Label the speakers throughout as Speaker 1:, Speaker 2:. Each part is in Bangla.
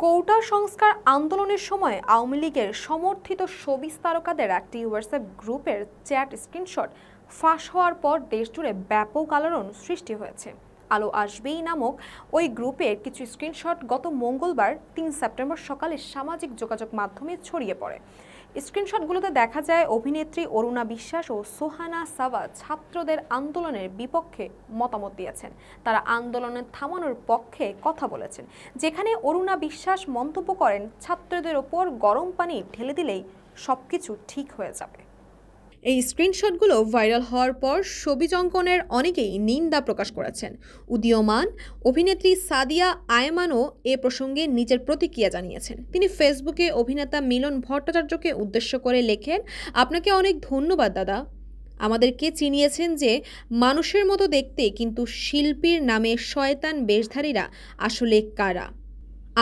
Speaker 1: কোটা সংস্কার আন্দোলনের সময় আওয়ামী লীগের সমর্থিত শোবিজ তারকাদের একটি হোয়াটসঅ্যাপ গ্রুপের চ্যাট স্ক্রিনশট ফাঁস হওয়ার পর দেশজুড়ে ব্যাপক আলোড়ন সৃষ্টি হয়েছে। আলো আসবেই নামক ওই গ্রুপের কিছু স্ক্রিনশট গত মঙ্গলবার ৩ সেপ্টেম্বর সকালে সামাজিক যোগাযোগ মাধ্যমে ছড়িয়ে পড়ে। স্ক্রিনশটগুলোতে দেখা যায় অভিনেত্রী অরুণা বিশ্বাস ও সোহানা সাবা ছাত্রদের আন্দোলনের বিপক্ষে মতামত দিয়েছেন। তারা আন্দোলনের থামানোর পক্ষে কথা বলেছেন, যেখানে অরুণা বিশ্বাস মন্তব্য করেন, ছাত্রদের ওপর গরম পানি ঢেলে দিলেই সবকিছু ঠিক হয়ে যাবে। এই স্ক্রিনশটগুলো ভাইরাল হওয়ার পর ছবি অঙ্কনের অনেকেই নিন্দা প্রকাশ করেছেন। উদীয়মান অভিনেত্রী সাদিয়া আয়মানও এ প্রসঙ্গে নিজের প্রতিক্রিয়া জানিয়েছেন। তিনি ফেসবুকে অভিনেতা মিলন ভট্টাচার্যকে উদ্দেশ্য করে লেখেন, আপনাকে অনেক ধন্যবাদ দাদা, আমাদেরকে চিনিয়েছেন যে মানুষের মতো দেখতে কিন্তু শিল্পীর নামে শয়তান বেশধারীরা আসলে কারা।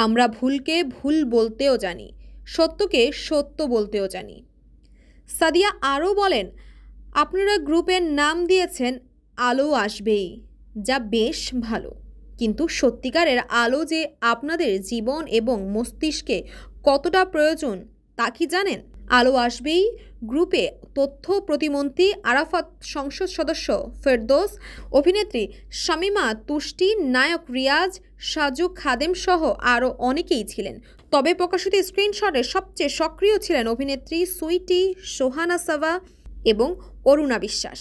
Speaker 1: আমরা ভুলকে ভুল বলতেও জানি, সত্যকে সত্য বলতেও জানি। সাদিয়া আরও বলেন, আপনারা গ্রুপের নাম দিয়েছেন আলো আসবেই, যা বেশ ভালো, কিন্তু সত্যিকারের আলো যে আপনাদের জীবন এবং মস্তিষ্কে কতটা প্রয়োজন তা কি জানেন? আলো আসবেই গ্রুপে তথ্য প্রতিমন্ত্রী আরাফাত, সংসদ সদস্য ফেরদৌস, অভিনেত্রী শামীমা তুষ্টি, নায়ক রিয়াজ, সাজু খাদেম সহ আরও অনেকেই ছিলেন। তবে প্রকাশিত স্ক্রিনশটে সবচেয়ে সক্রিয় ছিলেন অভিনেত্রী সুইটি, সোহানা সাবা এবং অরুণা বিশ্বাস।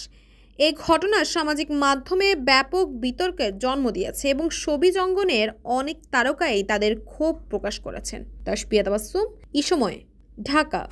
Speaker 1: এই ঘটনা সামাজিক মাধ্যমে ব্যাপক বিতর্কের জন্ম দিয়েছে এবং শোবিজ অঙ্গনের অনেক তারকাই তাদের ক্ষোভ প্রকাশ করেছেন। তাসপিয়া তাবাসসুম, ইসময়, ঢাকা।